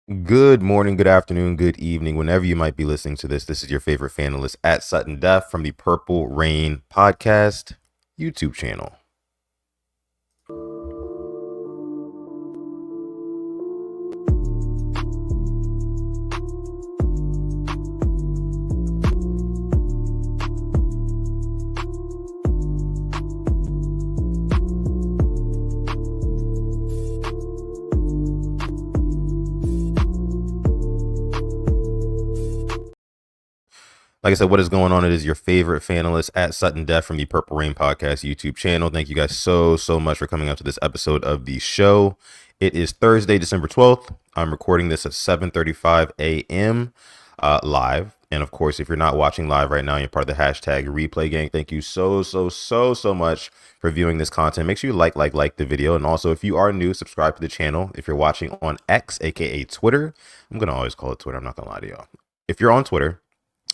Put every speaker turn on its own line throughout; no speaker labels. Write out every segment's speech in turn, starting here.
Good morning, good afternoon, good evening, whenever you might be listening to this. This is your favorite fanalist at Sutton Def from the Purple Rain Podcast YouTube channel. Like I said, what is going on? It is your favorite fanalist at Sutton Def from the Purple Rain Podcast YouTube channel. Thank you guys so much for coming out to this episode of the show. It is Thursday, December 12th. I'm recording this at 7:35 a.m. Live. And of course, if you're not watching live right now, you're part of the hashtag replay gang. Thank you so much for viewing this content. Make sure you like the video. And also, if you are new, subscribe to the channel. If you're watching on X, aka Twitter, I'm going to always call it Twitter. I'm not going to lie to y'all. If you're on Twitter,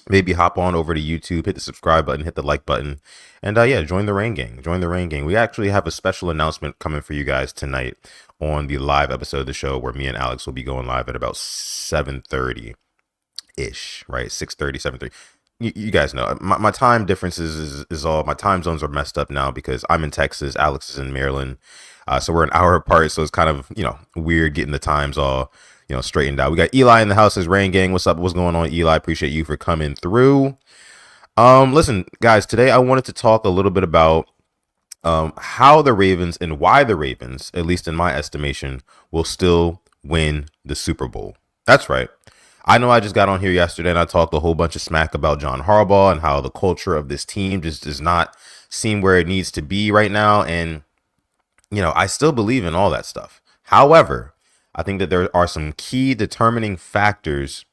maybe hop on over to YouTube, hit the subscribe button, hit the like button, and join the Rain Gang. Join the Rain Gang. We actually have a special announcement coming for you guys tonight on the live episode of the show where me and Alex will be going live at about 7:30 ish, right? 6:30, 7:30. You guys know my time differences is all, my time zones are messed up now because I'm in Texas, Alex is in Maryland. So we're an hour apart. So it's kind of, weird getting the times all, straightened out. We got Eli in the house as Rain Gang. What's up? What's going on, Eli? Appreciate you for coming through. Listen, guys, today I wanted to talk a little bit about how the Ravens and why the Ravens, at least in my estimation, will still win the Super Bowl. That's right. I know I just got on here yesterday and I talked a whole bunch of smack about John Harbaugh and how the culture of this team just does not seem where it needs to be right now. And, I still believe in all that stuff. However, I think that there are some key determining factors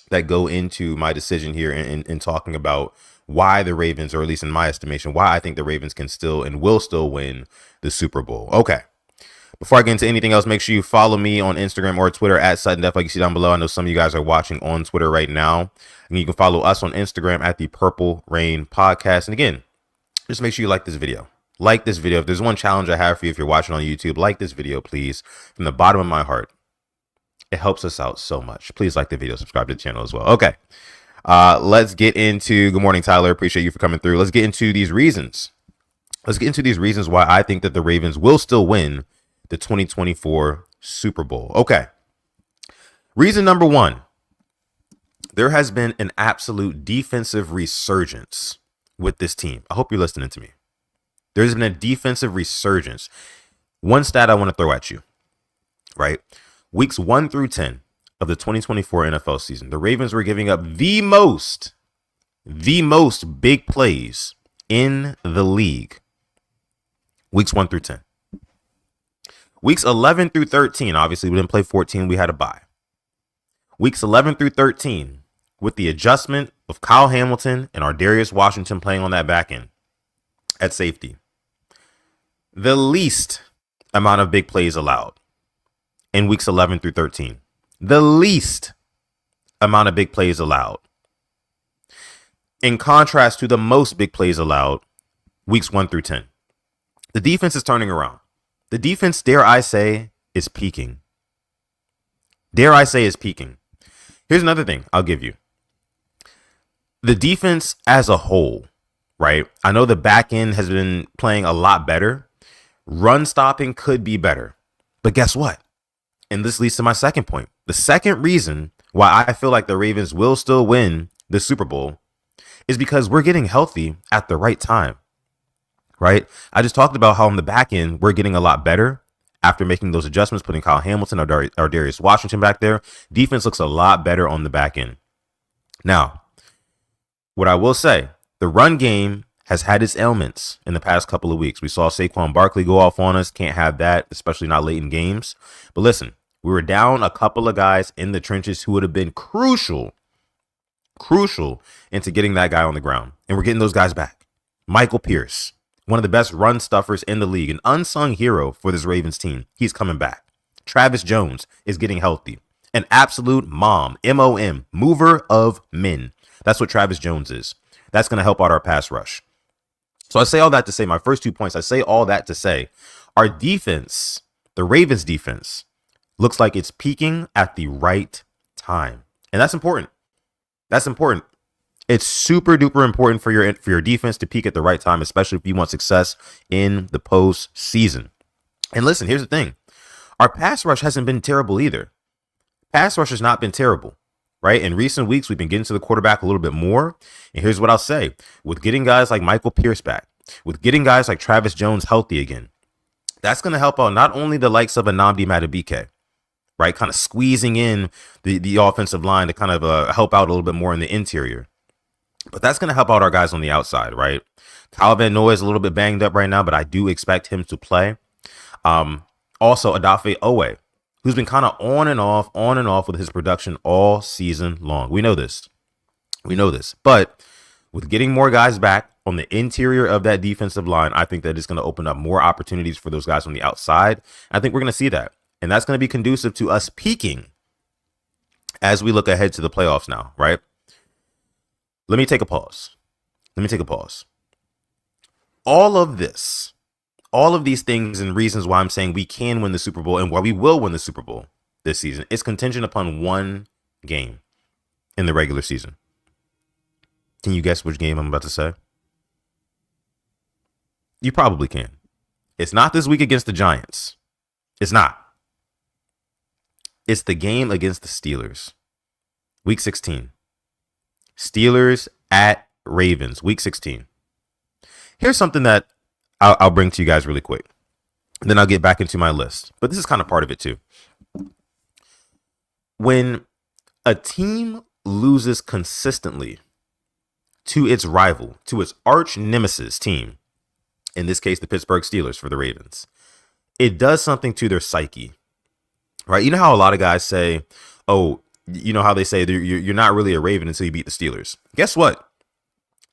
that go into my decision here in talking about why the Ravens, or at least in my estimation, why I think the Ravens can still and will still win the Super Bowl. Okay. Before I get into anything else, make sure you follow me on Instagram or Twitter at Sutton Def, like you see down below. I know some of you guys are watching on Twitter right now. And you can follow us on Instagram at the Purple Rain Podcast. And again, just make sure you like this video. Like this video. If there's one challenge I have for you, if you're watching on YouTube, like this video, please. From the bottom of my heart, it helps us out so much. Please like the video, subscribe to the channel as well. Okay. Let's get into, good morning, Tyler. Appreciate you for coming through. Let's get into these reasons. Let's get into these reasons why I think that the Ravens will still win the 2024 Super Bowl. Okay. Reason number one, there has been an absolute defensive resurgence with this team. I hope you're listening to me. There's been a defensive resurgence. One stat I want to throw at you, right? Weeks 1 through 10 of the 2024 NFL season, the Ravens were giving up the most big plays in the league. Weeks 1 through 10. Weeks 11 through 13, obviously we didn't play 14, we had a bye. Weeks 11 through 13, with the adjustment of Kyle Hamilton and Ardarius Washington playing on that back end at safety, the least amount of big plays allowed in weeks 11 through 13. The least amount of big plays allowed. In contrast to the most big plays allowed, weeks 1 through 10. The defense is turning around. The defense, dare I say, is peaking. Dare I say is peaking. Here's another thing I'll give you. The defense as a whole, right? I know the back end has been playing a lot better. Run stopping could be better. But guess what? And this leads to my second point. The second reason why I feel like the Ravens will still win the Super Bowl is because we're getting healthy at the right time, right? I just talked about how on the back end, we're getting a lot better after making those adjustments, putting Kyle Hamilton or Ardarius Washington back there. Defense looks a lot better on the back end. Now, what I will say, the run game has had its ailments in the past couple of weeks. We saw Saquon Barkley go off on us. Can't have that, especially not late in games. But listen, we were down a couple of guys in the trenches who would have been crucial into getting that guy on the ground. And we're getting those guys back. Michael Pierce, one of the best run stuffers in the league, an unsung hero for this Ravens team. He's coming back. Travis Jones is getting healthy. An absolute mom, M-O-M, mover of men. That's what Travis Jones is. That's going to help out our pass rush. So I say all that to say, my first 2 points, I say all that to say, our defense, the Ravens defense, looks like it's peaking at the right time. And that's important. That's important. It's super duper important for your defense to peak at the right time, especially if you want success in the postseason. And listen, here's the thing. Our pass rush hasn't been terrible either. Pass rush has not been terrible, right? In recent weeks, we've been getting to the quarterback a little bit more. And here's what I'll say. With getting guys like Michael Pierce back, with getting guys like Travis Jones healthy again, that's going to help out not only the likes of Nnamdi Madubuike, right? Kind of squeezing in the offensive line to kind of help out a little bit more in the interior. But that's going to help out our guys on the outside, right? Kyle Van Noy is a little bit banged up right now, but I do expect him to play. Also, Odafe Owe, who's been kind of on and off with his production all season long. We know this. But with getting more guys back on the interior of that defensive line, I think that it's going to open up more opportunities for those guys on the outside. I think we're going to see that. And that's going to be conducive to us peaking as we look ahead to the playoffs now, right? Let me take a pause. All of these things and reasons why I'm saying we can win the Super Bowl and why we will win the Super Bowl this season is contingent upon one game in the regular season. Can you guess which game I'm about to say? You probably can. It's not this week against the Giants. It's not. It's the game against the Steelers. Week 16. Steelers at Ravens, week 16. Here's something that I'll bring to you guys really quick. And then I'll get back into my list. But this is kind of part of it too. When a team loses consistently to its rival, to its arch nemesis team, in this case, the Pittsburgh Steelers for the Ravens, it does something to their psyche, right? You know how a lot of guys say, oh, you know how they say you're not really a Raven until you beat the Steelers. Guess what?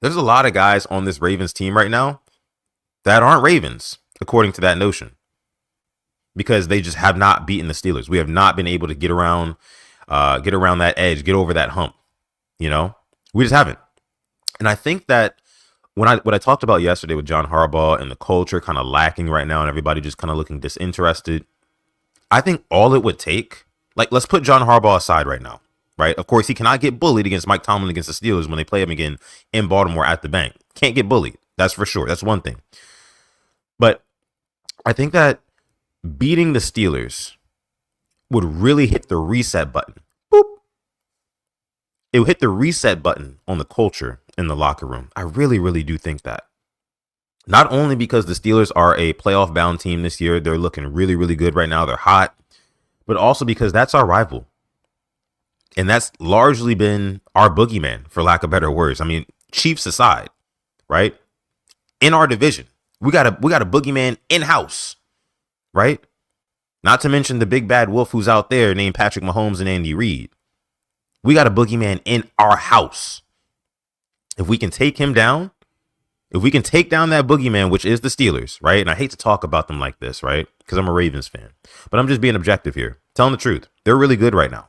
There's a lot of guys on this Ravens team right now that aren't Ravens, according to that notion, because they just have not beaten the Steelers. We have not been able to get around that edge, get over that hump. You know, we just haven't. And I think that what I talked about yesterday with John Harbaugh and the culture kind of lacking right now and everybody just kind of looking disinterested, I think all it would take, like, let's put John Harbaugh aside right now, right? Of course, he cannot get bullied against Mike Tomlin against the Steelers when they play him again in Baltimore at the bank. Can't get bullied. That's for sure. That's one thing. But I think that beating the Steelers would really hit the reset button. Boop. It would hit the reset button on the culture in the locker room. I really, really do think that. Not only because the Steelers are a playoff bound team this year, they're looking really, really good right now. They're hot. But also because that's our rival. And that's largely been our boogeyman, for lack of better words. I mean, Chiefs aside, right? In our division, we got a boogeyman in-house, right? Not to mention the big bad wolf who's out there named Patrick Mahomes and Andy Reid. We got a boogeyman in our house. If we can take him down, if we can take down that boogeyman, which is the Steelers, right? And I hate to talk about them like this, right? Because I'm a Ravens fan. But I'm just being objective here. Telling the truth. They're really good right now.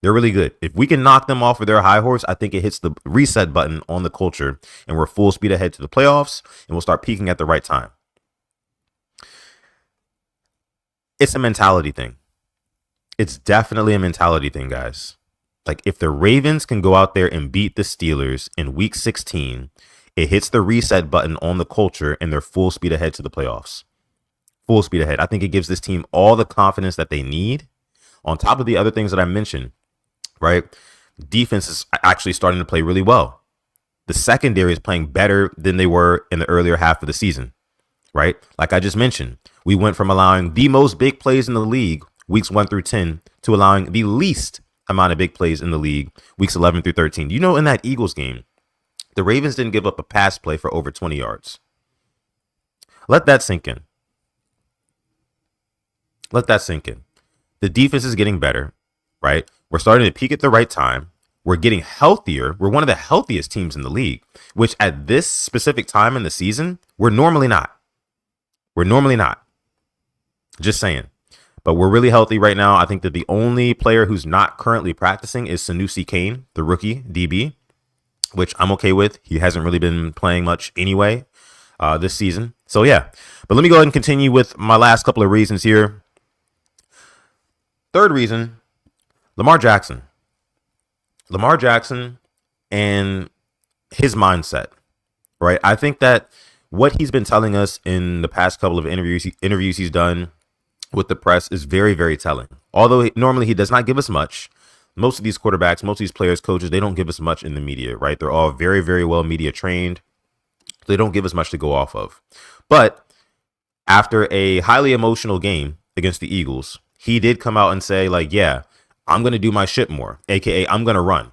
They're really good. If we can knock them off of their high horse, I think it hits the reset button on the culture and we're full speed ahead to the playoffs and we'll start peaking at the right time. It's a mentality thing. It's definitely a mentality thing, guys. Like, if the Ravens can go out there and beat the Steelers in week 16, it hits the reset button on the culture and they're full speed ahead to the playoffs. Full speed ahead. I think it gives this team all the confidence that they need on top of the other things that I mentioned, right? Defense is actually starting to play really well. The secondary is playing better than they were in the earlier half of the season, right? Like I just mentioned, we went from allowing the most big plays in the league, weeks 1 through 10, to allowing the least amount of big plays in the league, weeks 11 through 13. You know, in that Eagles game, the Ravens didn't give up a pass play for over 20 yards. Let that sink in. Let that sink in. The defense is getting better, right? We're starting to peak at the right time. We're getting healthier. We're one of the healthiest teams in the league, which at this specific time in the season, we're normally not. We're normally not. Just saying. But we're really healthy right now. I think that the only player who's not currently practicing is Sanusi Kane, the rookie DB, which I'm okay with. He hasn't really been playing much anyway this season. So, yeah. But let me go ahead and continue with my last couple of reasons here. Third reason, Lamar Jackson. Lamar Jackson and his mindset, right? I think that what he's been telling us in the past couple of interviews he's done with the press is very, very telling. Although normally he does not give us much. Most of these quarterbacks, most of these players, coaches, they don't give us much in the media, right? They're all very, very well media trained. They don't give us much to go off of. But after a highly emotional game against the Eagles, he did come out and say, like, yeah, I'm going to do my shit more, aka I'm going to run.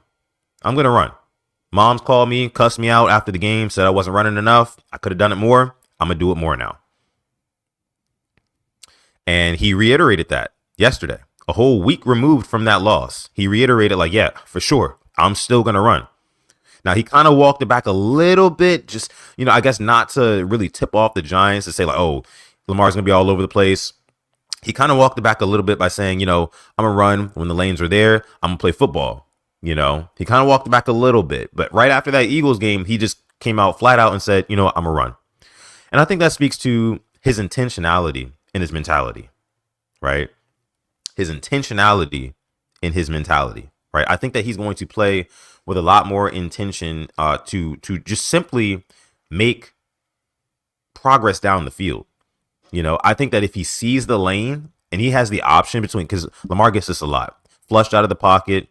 I'm going to run. Moms called me, cussed me out after the game, said I wasn't running enough. I could have done it more. I'm going to do it more now. And he reiterated that yesterday, a whole week removed from that loss. He reiterated, like, yeah, for sure, I'm still going to run. Now, he kind of walked it back a little bit, just, I guess not to really tip off the Giants to say, like, oh, Lamar's going to be all over the place. He kind of walked it back a little bit by saying, I'm going to run when the lanes are there. I'm going to play football. He kind of walked it back a little bit. But right after that Eagles game, he just came out flat out and said, I'm going to run. And I think that speaks to his intentionality in his mentality, right? His intentionality in his mentality, right? I think that he's going to play with a lot more intention to just simply make progress down the field. I think that if he sees the lane and he has the option between, because Lamar gets this a lot, flushed out of the pocket,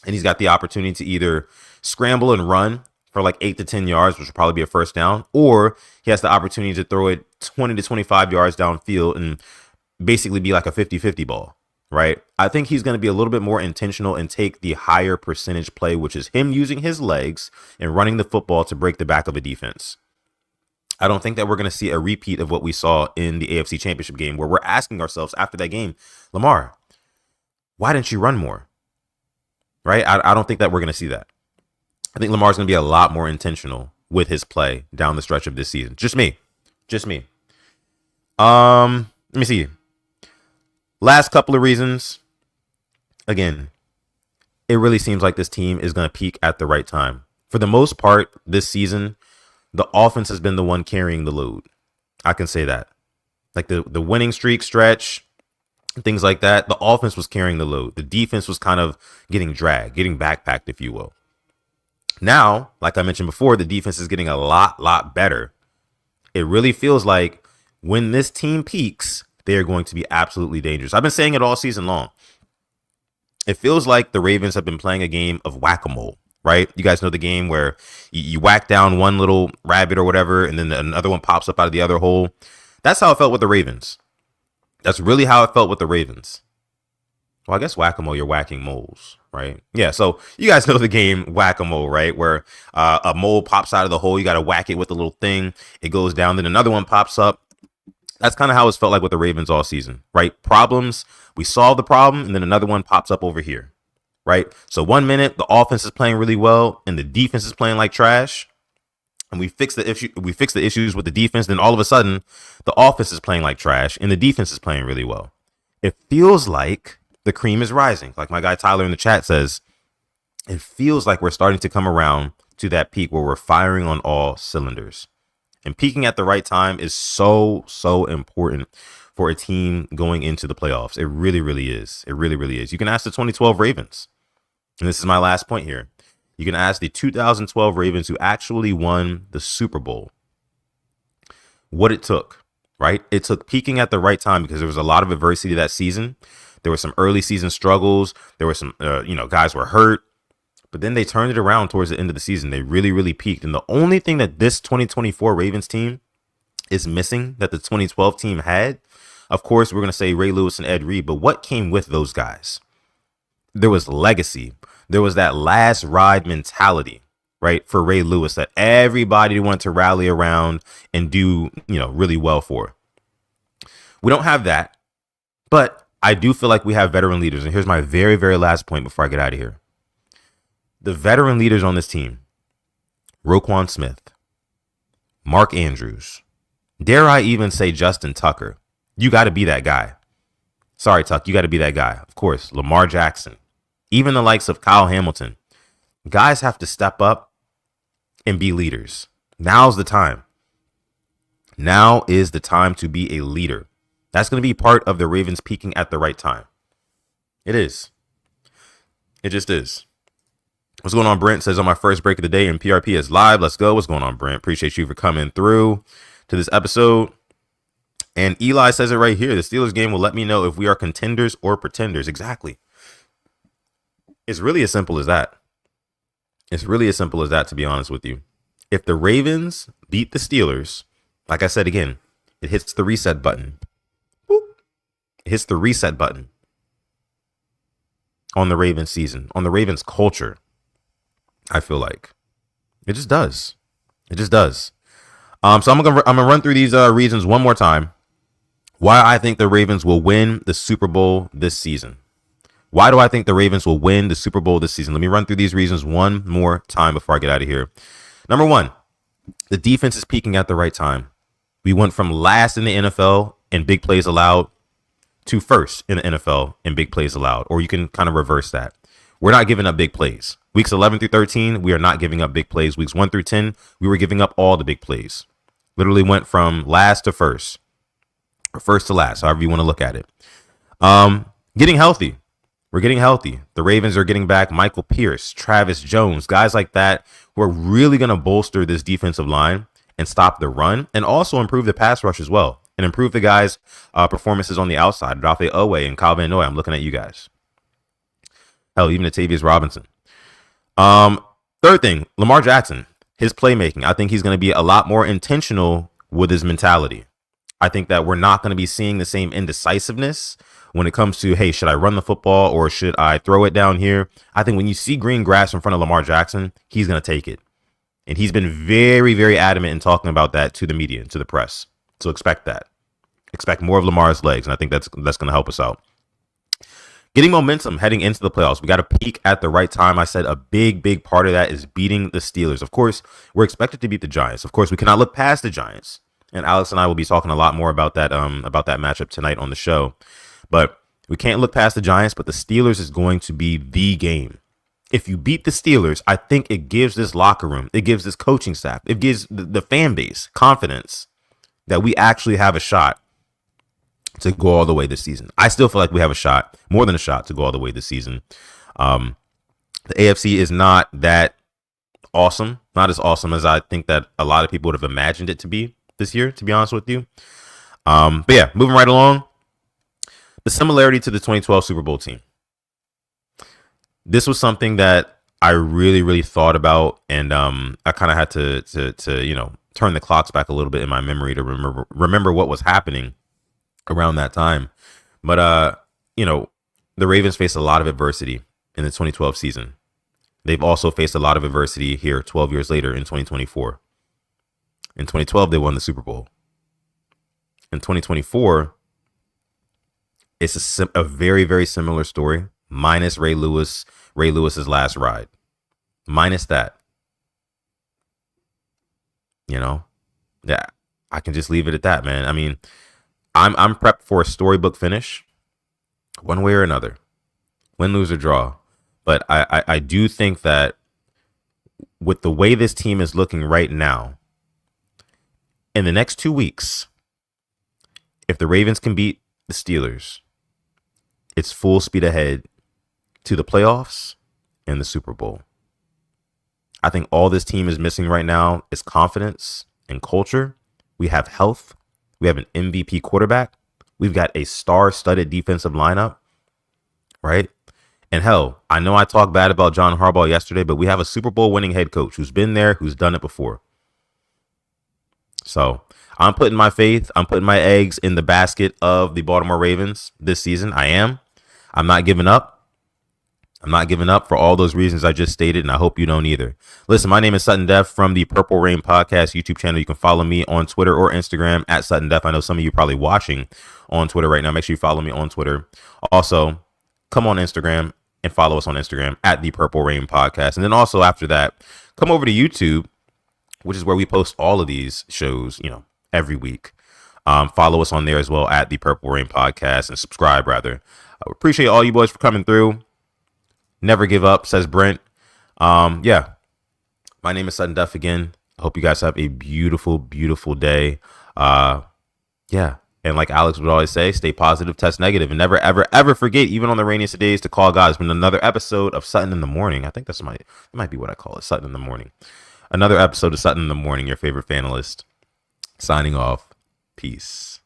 and he's got the opportunity to either scramble and run for like 8 to 10 yards, which will probably be a first down, or he has the opportunity to throw it 20 to 25 yards downfield and basically be like a 50-50 ball, right? I think he's going to be a little bit more intentional and take the higher percentage play, which is him using his legs and running the football to break the back of a defense. I don't think that we're going to see a repeat of what we saw in the AFC Championship game, where we're asking ourselves after that game, Lamar, why didn't you run more? Right? I don't think that we're going to see that. I think Lamar's going to be a lot more intentional with his play down the stretch of this season. Just me. Let me see. Last couple of reasons. Again, it really seems like this team is going to peak at the right time. For the most part this season, the offense has been the one carrying the load. I can say that. Like the winning streak stretch, things like that, the offense was carrying the load. The defense was kind of getting dragged, getting backpacked, if you will. Now, like I mentioned before, the defense is getting a lot better. It really feels like when this team peaks, they are going to be absolutely dangerous. I've been saying it all season long. It feels like the Ravens have been playing a game of whack-a-mole, right? You guys know the game where you whack down one little rabbit or whatever, and then another one pops up out of the other hole. That's how it felt with the Ravens. That's really how it felt with the Ravens. Well, I guess whack-a-mole, you're whacking moles, right? Yeah, so you guys know the game whack-a-mole, right? Where a mole pops out of the hole. You got to whack it with a little thing. It goes down. Then another one pops up. That's kind of how it's felt like with the Ravens all season, right? Problems. We solve the problem, and then another one pops up over here, right? So 1 minute, the offense is playing really well, and the defense is playing like trash. And we fix the issue. We fix the issues with the defense. Then all of a sudden, the offense is playing like trash, and the defense is playing really well. It feels like the cream is rising. Like my guy Tyler in the chat says, it feels like we're starting to come around to that peak where we're firing on all cylinders. And peaking at the right time is so important for a team going into the playoffs. It really is. It really is. You can ask the 2012 Ravens. And this is my last point here. You can ask the 2012 Ravens who actually won the Super Bowl what it took, right? It took peaking at the right time because there was a lot of adversity that season. There were some early season struggles. There were some, guys were hurt. But then they turned it around towards the end of the season. They really peaked. And the only thing that this 2024 Ravens team is missing that the 2012 team had, of course, we're going to say Ray Lewis and Ed Reed. But what came with those guys? There was legacy. There was that last ride mentality, right, for Ray Lewis that everybody wanted to rally around and do, really well for. We don't have that. But I do feel like we have veteran leaders. And here's my very, very last point before I get out of here. The veteran leaders on this team, Roquan Smith, Mark Andrews, dare I even say Justin Tucker. You got to be that guy. Sorry, Tuck, you got to be that guy. Of course, Lamar Jackson, even the likes of Kyle Hamilton. Guys have to step up and be leaders. Now's the time. Now is the time to be a leader. That's going to be part of the Ravens peaking at the right time. It is. It just is. What's going on, Brent? Says on my first break of the day and PRP is live. Let's go. What's going on, Brent? Appreciate you for coming through to this episode. And Eli says it right here. The Steelers game will let me know if we are contenders or pretenders. Exactly. It's really as simple as that. It's really as simple as that, to be honest with you. If the Ravens beat the Steelers, like I said again, it hits the reset button. Boop. It hits the reset button on the Ravens season, on the Ravens culture. I feel like it just does. It just does. So I'm gonna run through these reasons one more time. Why I think the Ravens will win the Super Bowl this season. Why do I think the Ravens will win the Super Bowl this season? Let me run through these reasons one more time before I get out of here. Number one, the defense is peaking at the right time. We went from last in the NFL in big plays allowed to first in the NFL in big plays allowed, or you can kind of reverse that. We're not giving up big plays. Weeks 11 through 13, we are not giving up big plays. Weeks 1 through 10, we were giving up all the big plays. Literally went from last to first, or first to last, however you want to look at it. Getting healthy. We're getting healthy. The Ravens are getting back Michael Pierce, Travis Jones, guys like that who are really going to bolster this defensive line and stop the run and also improve the pass rush as well and improve the guys' performances on the outside. Dafe Owe and Calvin Noy, I'm looking at you guys. Hell, even Atavius Robinson. Third thing, Lamar Jackson, his playmaking. I think he's going to be a lot more intentional with his mentality. I think that we're not going to be seeing the same indecisiveness when it comes to, hey, should I run the football or should I throw it down here? I think when you see green grass in front of Lamar Jackson, he's going to take it. And he's been very, very adamant in talking about that to the media and to the press. So expect that. Expect more of Lamar's legs. And I think that's going to help us out. Getting momentum heading into the playoffs. We got to peak at the right time. I said a big part of that is beating the Steelers. Of course, we're expected to beat the Giants. Of course, we cannot look past the Giants. And Alex and I will be talking a lot more about that matchup tonight on the show. But we can't look past the Giants, but the Steelers is going to be the game. If you beat the Steelers, I think it gives this locker room, it gives this coaching staff, it gives the fan base confidence that we actually have a shot to go all the way this season. I still feel like we have a shot, more than a shot, to go all the way this season. The AFC is not that awesome, not as awesome as I think that a lot of people would have imagined it to be this year, to be honest with you. But yeah, moving right along. The similarity to the 2012 Super Bowl team. This was something that I really thought about, and I kind of had to turn the clocks back a little bit in my memory to remember what was happening around that time. But the Ravens faced a lot of adversity in the 2012 season. They've also faced a lot of adversity here 12 years later in 2024. In 2012, they won the Super Bowl. In 2024, it's a very, very similar story, minus Ray Lewis's last ride. Minus that. Yeah, I can just leave it at that, man. I mean, I'm prepped for a storybook finish, one way or another, win, lose, or draw. But I do think that with the way this team is looking right now, in the next 2 weeks, if the Ravens can beat the Steelers, it's full speed ahead to the playoffs and the Super Bowl. I think all this team is missing right now is confidence and culture. We have health. We have an MVP quarterback. We've got a star-studded defensive lineup, right? And hell, I know I talked bad about John Harbaugh yesterday, but we have a Super Bowl winning head coach who's been there, who's done it before. So I'm putting my faith, I'm putting my eggs in the basket of the Baltimore Ravens this season. I am. I'm not giving up. I'm not giving up for all those reasons I just stated, and I hope you don't either. Listen, my name is Sutton Def from the Purple Rain Podcast YouTube channel. You can follow me on Twitter or Instagram at Sutton Def. I know some of you are probably watching on Twitter right now. Make sure you follow me on Twitter. Also, come on Instagram and follow us on Instagram at the Purple Rain Podcast. And then also after that, come over to YouTube, which is where we post all of these shows, every week. Follow us on there as well at the Purple Rain Podcast and subscribe rather. I appreciate all you boys for coming through. Never give up, says Brent. Yeah, my name is Sutton Duff again. I hope you guys have a beautiful, beautiful day. Yeah, And like Alex would always say, stay positive, test negative, and never, ever, ever forget, even on the rainiest of days, to call God. It's been another episode of Sutton in the Morning. I think that might be what I call it, Sutton in the Morning. Another episode of Sutton in the Morning, your favorite fanalist. Signing off. Peace.